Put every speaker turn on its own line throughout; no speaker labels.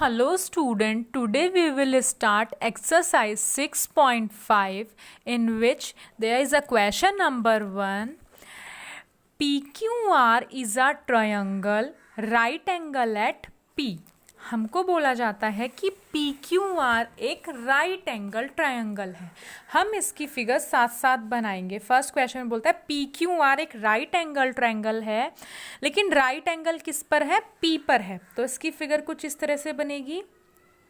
Hello student, today we will start exercise 6.5 in which there is a question number 1. PQR is a triangle right angle at P. हमको बोला जाता है कि PQR एक right angle triangle है। हम इसकी फिगर साथ साथ बनाएंगे। फर्स्ट क्वेश्चन में बोलता है PQR एक राइट एंगल ट्रायंगल है, लेकिन राइट एंगल किस पर है? P पर है। तो इसकी फिगर कुछ इस तरह से बनेगी।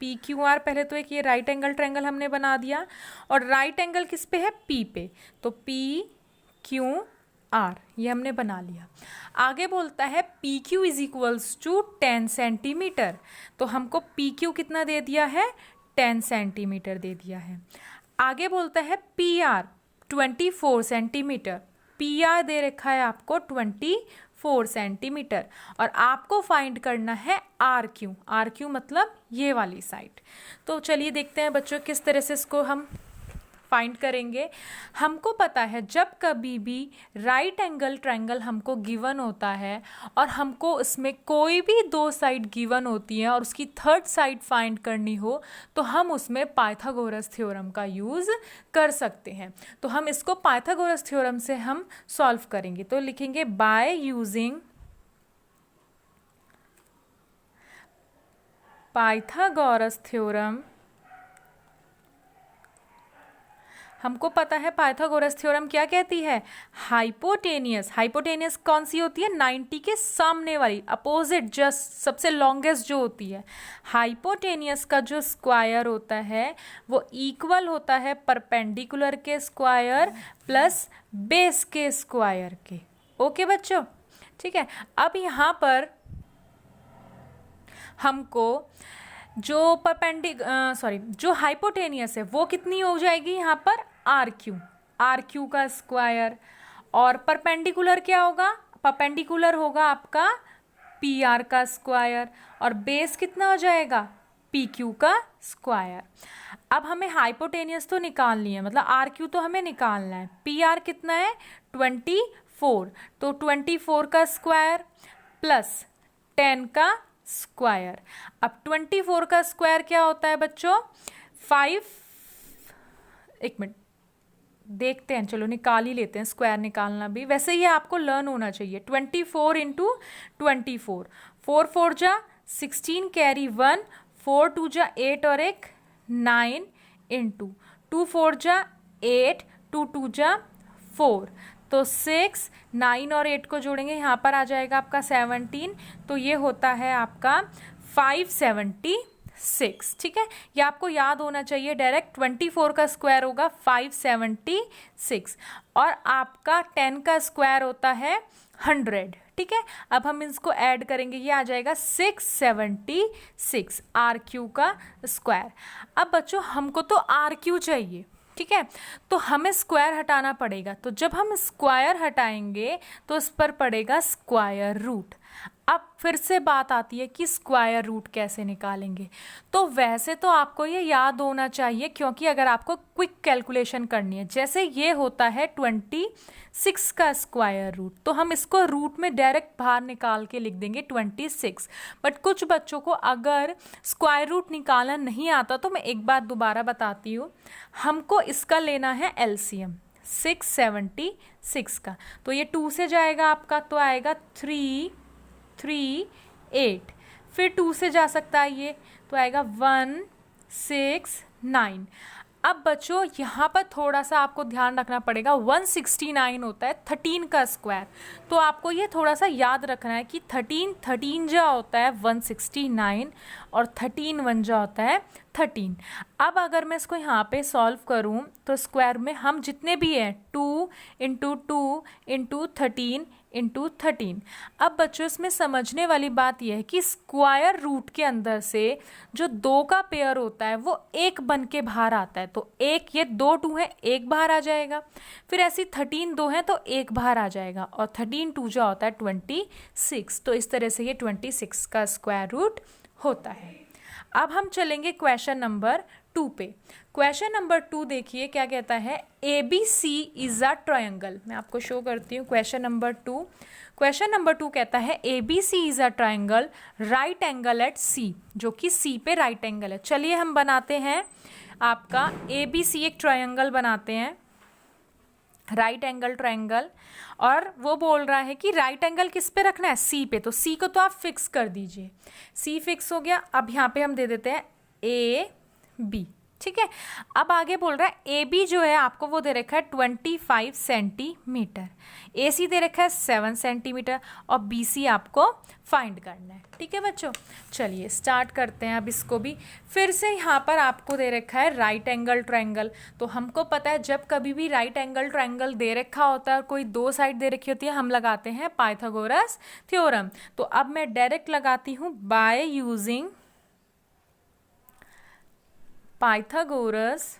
PQR पहले तो एक ये राइट एंगल ट्रायंगल हमने बना दिया, और राइट एंगल किस पे है? P पे। तो PQR ये हमने बना लिया। आगे बोलता है PQ is equals to 10 centimetre. तो हमको PQ कितना दे दिया है? 10 सेंटीमीटर दे दिया है। आगे बोलता है PR 24 सेंटीमीटर। PR दे रखा है आपको 24 सेंटीमीटर, और आपको फाइंड करना है RQ। RQ मतलब ये वाली साइड। तो चलिए देखते हैं बच्चों किस तरह से इसको हम फाइंड करेंगे। हमको पता है जब कभी भी राइट एंगल ट्रायंगल हमको गिवन होता है और हमको इसमें कोई भी दो साइड गिवन होती है और उसकी थर्ड साइड फाइंड करनी हो, तो हम उसमें पाइथागोरस थ्योरम का यूज़ कर सकते हैं। तो हम इसको पाइथागोरस थ्योरम से हम सॉल्व करेंगे। तो लिखेंगे बाय यूजिंग पाइथागोरस थ्योरम। हमको पता है पाइथागोरस थ्योरम क्या कहती है? हाइपोटेनियस कौन सी होती है? 90 के सामने वाली, अपोजिट, जस्ट सबसे लॉन्गेस्ट जो होती है। हाइपोटेनियस का जो स्क्वायर होता है वो इक्वल होता है परपेंडिकुलर के स्क्वायर प्लस बेस के स्क्वायर के। ओके बच्चों, ठीक है। अब यहाँ पर हमको जो जो हाइपोटेनियस है वो कितनी हो जाएगी यहाँ पर? RQ का स्क्वायर, और परपेंडिकुलर क्या होगा? परपेंडिकुलर होगा आपका PR का स्क्वायर, और बेस कितना हो जाएगा? PQ का स्क्वायर। अब हमें हाइपोटेनियस तो निकालनी है, मतलब RQ तो हमें निकालना है। PR कितना है? 24। तो 24 का स्क्वायर प्लस 10 का स्क्वायर। अब 24 का स्क्वायर क्या होता है बच्चों? 5। एक मिनट देखते हैं, चलो निकाल ही लेते हैं। स्क्वायर निकालना भी वैसे ये आपको लर्न होना चाहिए। 24 इंटू 24, 4 4 जा 16, कैरी 1, 4 2 जा 8 और एक 9 इंटू 2 4 जा 8, 2 2 जा 4, तो 6, 9 और 8 को जोड़ेंगे, यहाँ पर आ जाएगा आपका 17। तो ये होता है आपका 576। ठीक है, ये आपको याद होना चाहिए। डायरेक्ट 24 का स्क्वायर होगा 576, और आपका 10 का स्क्वायर होता है 100। ठीक है, अब हम इसको ऐड करेंगे, ये आ जाएगा 676 RQ का स्क्वायर। अब बच्चों हमको तो RQ चाहिए, ठीक है, तो हमें स्क्वायर हटाना पड़ेगा। तो जब हम स्क्वायर हटाएंगे तो इस पर पड़ेगा स्क्वायर रूट। अब फिर से बात आती है कि स्क्वायर रूट कैसे निकालेंगे। तो वैसे तो आपको ये याद होना चाहिए, क्योंकि अगर आपको क्विक कैलकुलेशन करनी है, जैसे ये होता है 26 का स्क्वायर रूट, तो हम इसको रूट में डायरेक्ट बाहर निकाल के लिख देंगे 26। बट कुछ बच्चों को अगर स्क्वायर रूट निकालना नहीं आता, तो मैं एक बात दोबारा बताती हूँ। हमको इसका लेना है LCM 676 का। तो ये 2 से जाएगा आपका, तो आएगा 3 3 8, फिर 2 से जा सकता है ये, तो आएगा 1 6 9। अब बच्चों यहाँ पर थोड़ा सा आपको ध्यान रखना पड़ेगा। 169 होता है 13 का स्क्वायर, तो आपको ये थोड़ा सा याद रखना है कि 13 जा होता है 169, और 13 1 जा होता है 13। अब अगर मैं इसको यहाँ पे सॉल्व करूँ तो स्क्वायर में हम जितने भी हैं 2 इंटू 2 इंटू 13 इंटू 13। अब बच्चों इसमें समझने वाली बात यह है कि स्क्वायर रूट के अंदर से जो 2 का पेयर होता है वो 1 बन के बाहर आता है। तो एक, ये 2 2 है, 1 बाहर आ जाएगा। फिर ऐसी 13 2 है तो 1 बाहर आ जाएगा, और 13 2 जा होता है 26। तो इस तरह से ये 26 का स्क्वायर रूट होता है। अब हम चलेंगे क्वेश्चन नंबर 2 पे। क्वेश्चन नंबर 2 देखिए क्या कहता है, ABC इज अ ट्रायंगल। मैं आपको शो करती हूँ क्वेश्चन नंबर 2। क्वेश्चन नंबर 2 कहता है ABC is a triangle right angle at C, जो कि C पे राइट एंगल है। चलिए हम बनाते हैं आपका ABC एक ट्रायंगल बनाते हैं, राइट एंगल ट्रायंगल। और वो बोल रहा है कि राइट एंगल किस पे रखना है, C पे। तो C को तो आप फिक्स कर दीजिए, C फिक्स हो गया। अब यहाँ पे हम दे देते हैं AB, ठीक है। अब आगे बोल रहा है AB जो है आपको वो दे रखा है 25 सेंटीमीटर, AC दे रखा है 7 सेंटीमीटर और BC आपको फाइंड करना है, ठीक है बच्चों। चलिए स्टार्ट करते हैं अब इसको भी। फिर से यहाँ पर आपको दे रखा है राइट एंगल ट्रायंगल। तो हमको पता है जब कभी भी राइट एंगल ट्रायंगल दे रखा होता है, कोई दो साइड दे रखी होती है, हम लगाते हैं पाइथागोरस थ्योरम। तो अब मैं डायरेक्ट लगाती हूँ बाय यूजिंग पाइथागोरस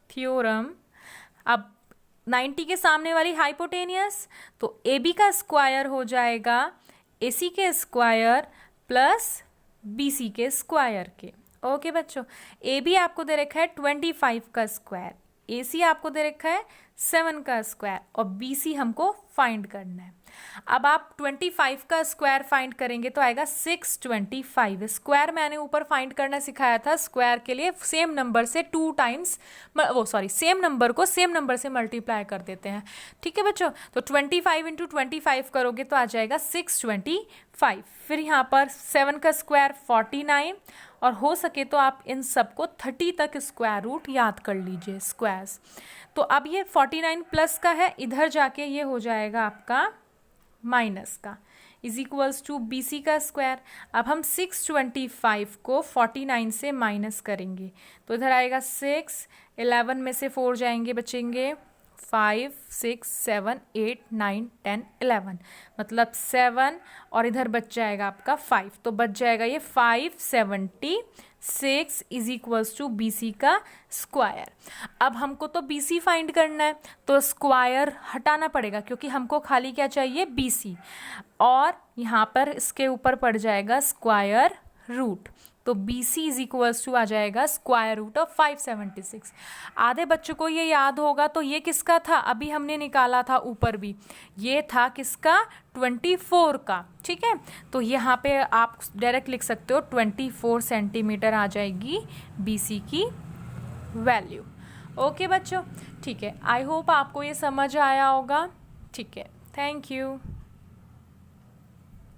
थ्योरम। अब 90 के सामने वाली हाइपोटेनियस, तो AB का स्क्वायर हो जाएगा AC के स्क्वायर प्लस BC के स्क्वायर के। ओके बच्चों, AB आपको दे रखा है 25 का स्क्वायर, AC आपको दे रखा है 7 का स्क्वायर और BC हमको फाइंड करना है। अब आप 25 का स्क्वायर फाइंड करेंगे तो आएगा 625। स्क्वायर मैंने ऊपर फाइंड करना सिखाया था, स्क्वायर के लिए सेम नंबर से 2 टाइम्स सेम नंबर को सेम नंबर से मल्टीप्लाई कर देते हैं, ठीक है बच्चों। तो 25 इंटू 25 करोगे तो आ जाएगा 625। फिर यहाँ पर 7 का स्क्वायर 49, और हो सके तो आप इन सबको 30 तक स्क्वायर रूट याद कर लीजिए स्क्वायर्स। तो अब ये 49 प्लस का है, इधर जाके ये हो जाएगा आपका माइनस का, इज इक्वल्स टू BC का स्क्वायर। अब हम 625 को 49 से माइनस करेंगे तो इधर आएगा 6, 11 में से 4 जाएंगे, बचेंगे 5, 6, 7, 8, 9, 10, 11, मतलब 7 और इधर बच जाएगा आपका 5, तो बच जाएगा ये 576 इज इक्वल्स टू BC का स्क्वायर। अब हमको तो BC फाइंड करना है तो स्क्वायर हटाना पड़ेगा क्योंकि हमको खाली क्या चाहिए, BC, और यहाँ पर इसके ऊपर पड़ जाएगा स्क्वायर रूट, तो BC इज इक्वल्स टू आ जाएगा स्क्वायर रूट ऑफ 576। आधे बच्चों को ये याद होगा, तो ये किसका था, अभी हमने निकाला था ऊपर भी, ये था किसका, 24 का, ठीक है। तो यहाँ पे आप डायरेक्ट लिख सकते हो 24 सेंटीमीटर आ जाएगी BC की वैल्यू। ओके बच्चों, ठीक है, आई होप आपको ये समझ आया होगा, ठीक है, थैंक यू।